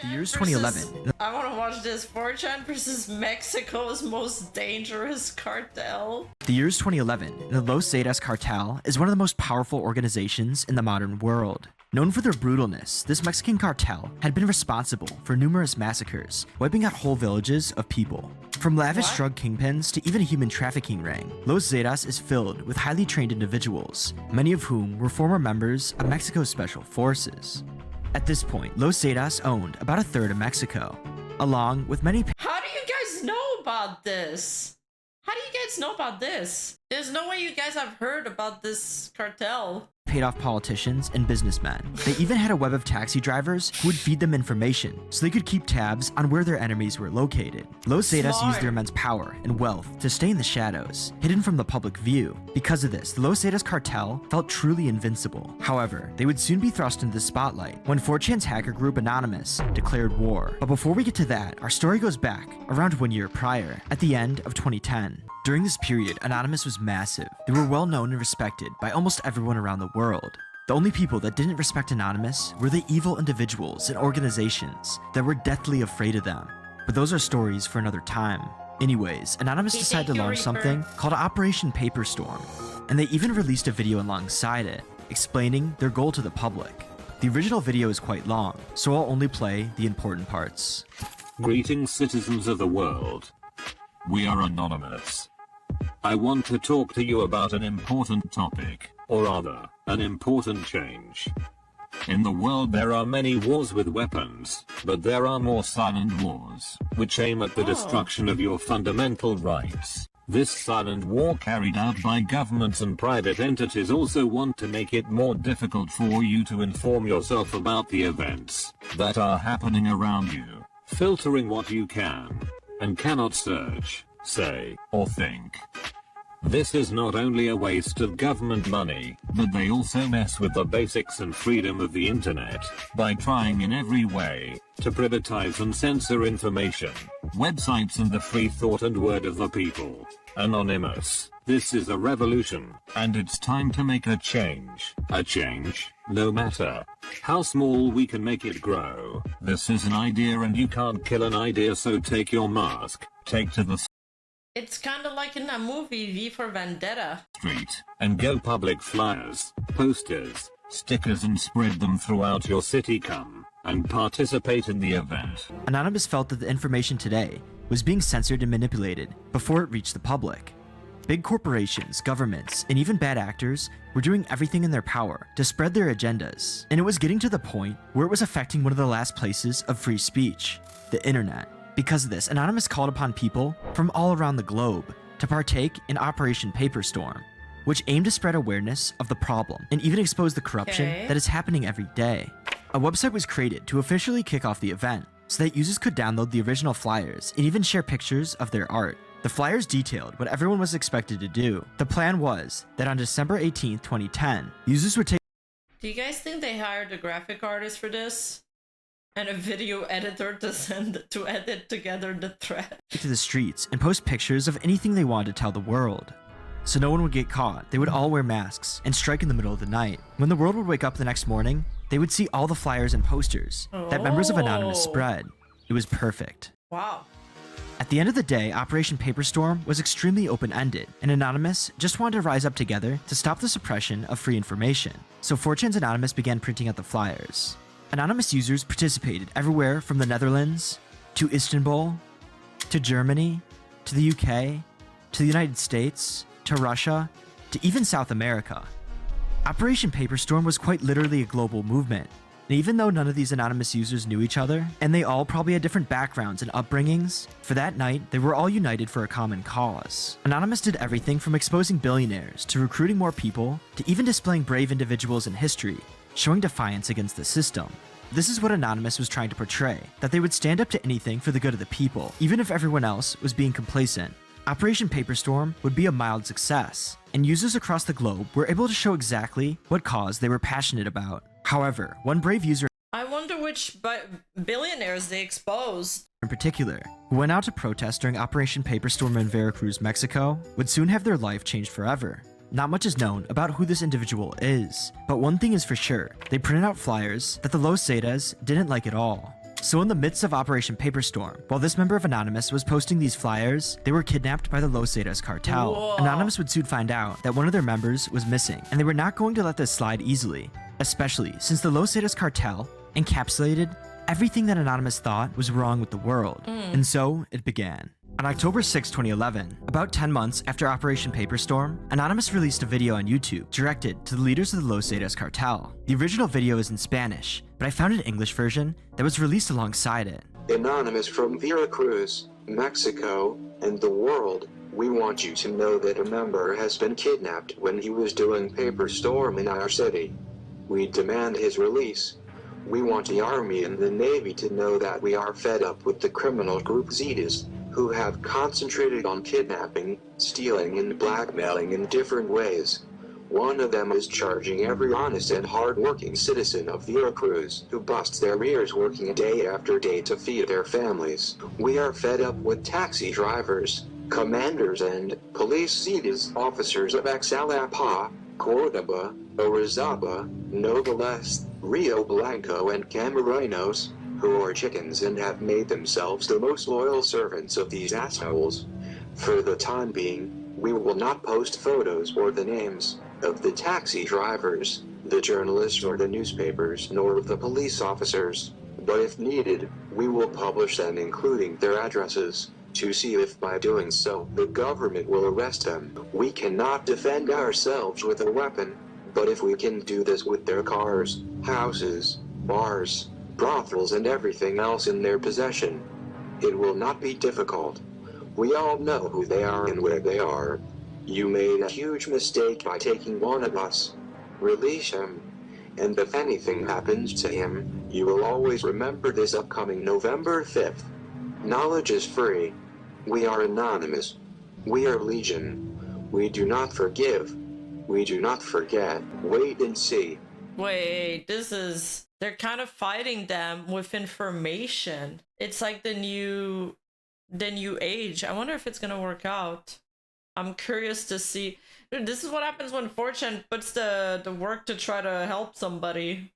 The year is 2011. I want to watch this. 4chan versus Mexico's most dangerous cartel. The year is 2011, and the Los Zetas Cartel is one of the most powerful organizations in the modern world. Known for their brutalness, this Mexican cartel had been responsible for numerous massacres, wiping out whole villages of people. From lavish drug kingpins to even a human trafficking ring, Los Zetas is filled with highly trained individuals, many of whom were former members of Mexico's special forces. At this point, Los Zetas owned about a third of Mexico, along with many— How do you guys know about this? How do you guys know about this? There's no way you guys have heard about this cartel. Paid off politicians and businessmen. They even had a web of taxi drivers who would feed them information so they could keep tabs on where their enemies were located. Los Zetas used their immense power and wealth to stay in the shadows, hidden from the public view. Because of this, the Los Zetas cartel felt truly invincible. However, they would soon be thrust into the spotlight when 4chan's hacker group Anonymous declared war. But before we get to that, our story goes back around 1 year prior, at the end of 2010. During this period, Anonymous was massive. They were well known and respected by almost everyone around the world. The only people that didn't respect Anonymous were the evil individuals and organizations that were deathly afraid of them. But those are stories for another time. Anyways, Anonymous decided to launch something called Operation Paperstorm, and they even released a video alongside it, explaining their goal to the public. The original video is quite long, so I'll only play the important parts. Greetings, citizens of the world. We are Anonymous. I want to talk to you about an important topic, or rather, an important change. In the world there are many wars with weapons, but there are more silent wars, which aim at the destruction of your fundamental rights. This silent war carried out by governments and private entities also want to make it more difficult for you to inform yourself about the events that are happening around you, filtering what you can and cannot search, say, or think. This is not only a waste of government money, but they also mess with the basics and freedom of the internet by trying in every way to privatize and censor information, websites and the free thought and word of the people. Anonymous, this is a revolution, and it's time to make a change. A change, no matter how small we can make it grow. This is an idea and you can't kill an idea, so take your mask, take to the It's kind of like in that movie V for Vendetta. street, and go public flyers, posters, stickers and spread them throughout your city. Come and participate in the event. Anonymous felt that the information today was being censored and manipulated before it reached the public. Big corporations, governments, and even bad actors were doing everything in their power to spread their agendas, and it was getting to the point where it was affecting one of the last places of free speech, the internet. Because of this, Anonymous called upon people from all around the globe to partake in Operation Paperstorm, which aimed to spread awareness of the problem and even expose the corruption that is happening every day. A website was created to officially kick off the event so that users could download the original flyers and even share pictures of their art. The flyers detailed what everyone was expected to do. The plan was that on December 18th, 2010, users would take— Do you guys think they hired a graphic artist for this? And a video editor to edit together the thread? to the streets and post pictures of anything they wanted to tell the world. So no one would get caught. They would all wear masks and strike in the middle of the night. When the world would wake up the next morning, they would see all the flyers and posters that members of Anonymous spread. It was perfect. Wow. At the end of the day, Operation Paperstorm was extremely open-ended, and Anonymous just wanted to rise up together to stop the suppression of free information. So 4chan's Anonymous began printing out the flyers. Anonymous users participated everywhere from the Netherlands, to Istanbul, to Germany, to the UK, to the United States, to Russia, to even South America. Operation Paperstorm was quite literally a global movement, and even though none of these Anonymous users knew each other, and they all probably had different backgrounds and upbringings, for that night, they were all united for a common cause. Anonymous did everything from exposing billionaires to recruiting more people, to even displaying brave individuals in history, showing defiance against the system. This is what Anonymous was trying to portray, that they would stand up to anything for the good of the people, even if everyone else was being complacent. Operation Paperstorm would be a mild success, and users across the globe were able to show exactly what cause they were passionate about. However, one brave user I wonder which billionaires they exposed. in particular, who went out to protest during Operation Paperstorm in Veracruz, Mexico, would soon have their life changed forever. Not much is known about who this individual is, but one thing is for sure, they printed out flyers that the Los Zetas didn't like at all. So in the midst of Operation Paperstorm, while this member of Anonymous was posting these flyers, they were kidnapped by the Los Zetas cartel. Whoa. Anonymous would soon find out that one of their members was missing, and they were not going to let this slide easily, especially since the Los Zetas cartel encapsulated everything that Anonymous thought was wrong with the world. And so it began. On October 6, 2011, about 10 months after Operation Paperstorm, Anonymous released a video on YouTube directed to the leaders of the Los Zetas cartel. The original video is in Spanish, but I found an English version that was released alongside it. Anonymous from Veracruz, Mexico, and the world, we want you to know that a member has been kidnapped when he was doing Paperstorm in our city. We demand his release. We want the Army and the Navy to know that we are fed up with the criminal group Zetas, who have concentrated on kidnapping, stealing and blackmailing in different ways. One of them is charging every honest and hard-working citizen of Veracruz who busts their ears working day after day to feed their families. We are fed up with taxi drivers, commanders and police Zetas officers of Xalapa, Cordoba, Orizaba, Nogales, Rio Blanco and Camarones, who are chickens and have made themselves the most loyal servants of these assholes. For the time being, we will not post photos or the names of the taxi drivers, the journalists or the newspapers, nor of the police officers, but if needed, we will publish them including their addresses, to see if by doing so the government will arrest them. We cannot defend ourselves with a weapon, but if we can do this with their cars, houses, bars, brothels and everything else in their possession, it will not be difficult. We all know who they are and where they are. You made a huge mistake by taking one of us. Release him. And if anything happens to him, you will always remember this upcoming November 5th. Knowledge is free. We are Anonymous. We are Legion. We do not forgive. We do not forget. Wait and see. Wait, they're kind of fighting them with information. It's like the new age. I wonder if it's gonna work out. I'm curious to see. Dude, this is what happens when Fortune puts the work to try to help somebody.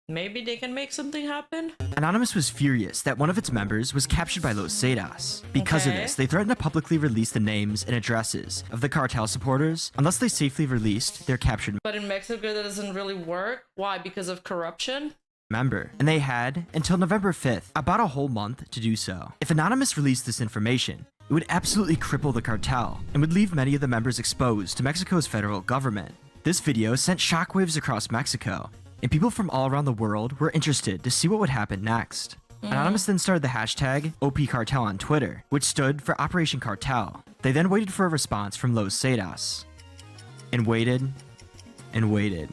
Maybe they can make something happen? Anonymous was furious that one of its members was captured by Los Zetas. Because of Okay. this, they threatened to publicly release the names and addresses of the cartel supporters unless they safely released their captured But in Mexico, that doesn't really work. Why? Because of corruption? member. And they had until November 5th, about a whole month, to do so. If Anonymous released this information, it would absolutely cripple the cartel and would leave many of the members exposed to Mexico's federal government. This video sent shockwaves across Mexico, and people from all around the world were interested to see what would happen next. Anonymous then started the hashtag OPCartel on Twitter, which stood for Operation Cartel. They then waited for a response from Los Zetas. And waited, and waited.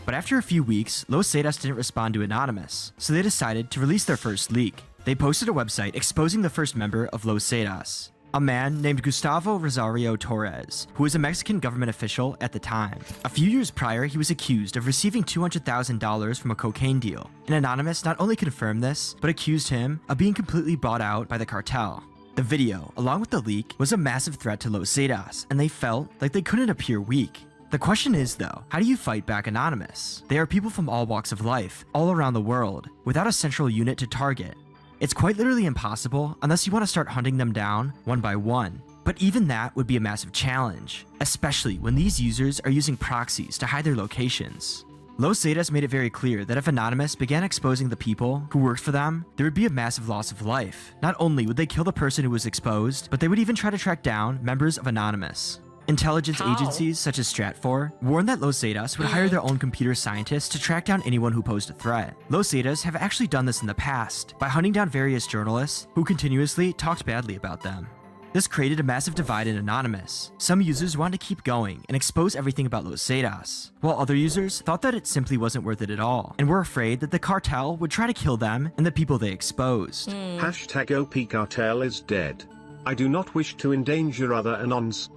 But after a few weeks, Los Zetas didn't respond to Anonymous, so they decided to release their first leak. They posted a website exposing the first member of Los Zetas, a man named Gustavo Rosario Torres, who was a Mexican government official at the time. A few years prior, he was accused of receiving $200,000 from a cocaine deal, and Anonymous not only confirmed this, but accused him of being completely bought out by the cartel. The video, along with the leak, was a massive threat to Los Zetas, and they felt like they couldn't appear weak. The question is, though, how do you fight back Anonymous? They are people from all walks of life, all around the world, without a central unit to target. It's quite literally impossible unless you want to start hunting them down one by one. But even that would be a massive challenge, especially when these users are using proxies to hide their locations. Los Zetas made it very clear that if Anonymous began exposing the people who worked for them, there would be a massive loss of life. Not only would they kill the person who was exposed, but they would even try to track down members of Anonymous. Intelligence How? agencies such as Stratfor warned that Los Zetas would hire their own computer scientists to track down anyone who posed a threat. Los Zetas have actually done this in the past by hunting down various journalists who continuously talked badly about them. This created a massive divide in Anonymous. Some users wanted to keep going and expose everything about Los Zetas, while other users thought that it simply wasn't worth it at all and were afraid that the cartel would try to kill them and the people they exposed. Hashtag OPCartel is dead. I do not wish to endanger other Anons.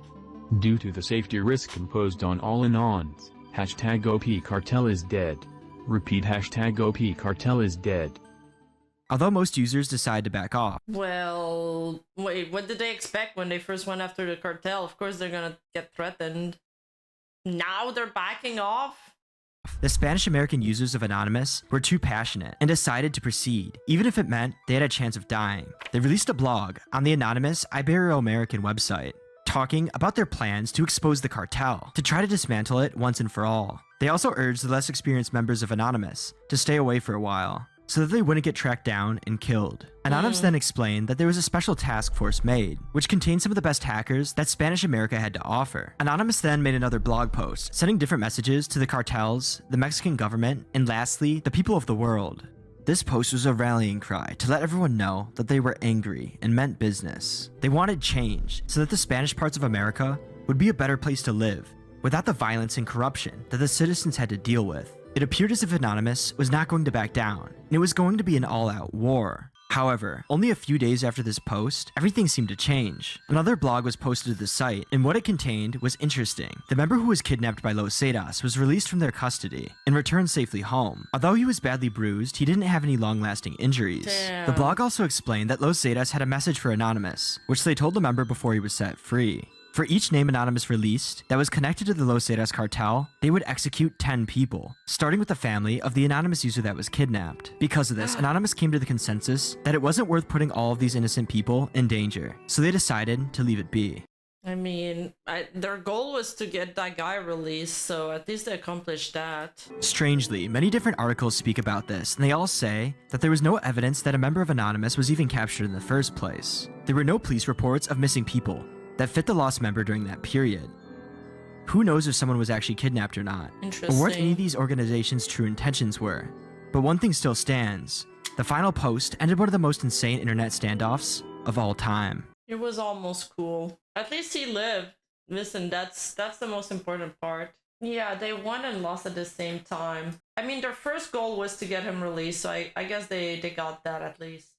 Due to the safety risk imposed on all Anons, hashtag OPCartel is dead. Repeat, hashtag OPCartel is dead. Although most users decide to back off, Well, wait, what did they expect when they first went after the cartel? Of course they're gonna get threatened. Now they're backing off? The Spanish-American users of Anonymous were too passionate and decided to proceed, even if it meant they had a chance of dying. They released a blog on the anonymous Ibero-American website, talking about their plans to expose the cartel, to try to dismantle it once and for all. They also urged the less experienced members of Anonymous to stay away for a while, so that they wouldn't get tracked down and killed. Anonymous then explained that there was a special task force made, which contained some of the best hackers that Spanish America had to offer. Anonymous then made another blog post, sending different messages to the cartels, the Mexican government, and lastly, the people of the world. This post was a rallying cry to let everyone know that they were angry and meant business. They wanted change so that the Spanish parts of America would be a better place to live, without the violence and corruption that the citizens had to deal with. It appeared as if Anonymous was not going to back down, and it was going to be an all-out war. However, only a few days after this post, everything seemed to change. Another blog was posted to the site, and what it contained was interesting. The member who was kidnapped by Los Zetas was released from their custody and returned safely home. Although he was badly bruised, he didn't have any long-lasting injuries. Damn. The blog also explained that Los Zetas had a message for Anonymous, which they told the member before he was set free. For each name Anonymous released that was connected to the Los Zetas cartel, they would execute 10 people, starting with the family of the Anonymous user that was kidnapped. Because of this, Anonymous came to the consensus that it wasn't worth putting all of these innocent people in danger, so they decided to leave it be. I mean, their goal was to get that guy released, so at least they accomplished that. Strangely, many different articles speak about this, and they all say that there was no evidence that a member of Anonymous was even captured in the first place. There were no police reports of missing people that fit the lost member during that period. Who knows if someone was actually kidnapped or not, or what any of these organizations' true intentions were. But one thing still stands. The final post ended one of the most insane internet standoffs of all time. It was almost cool. At least he lived. Listen, that's the most important part. Yeah, they won and lost at the same time. I mean, their first goal was to get him released, so I guess they got that at least.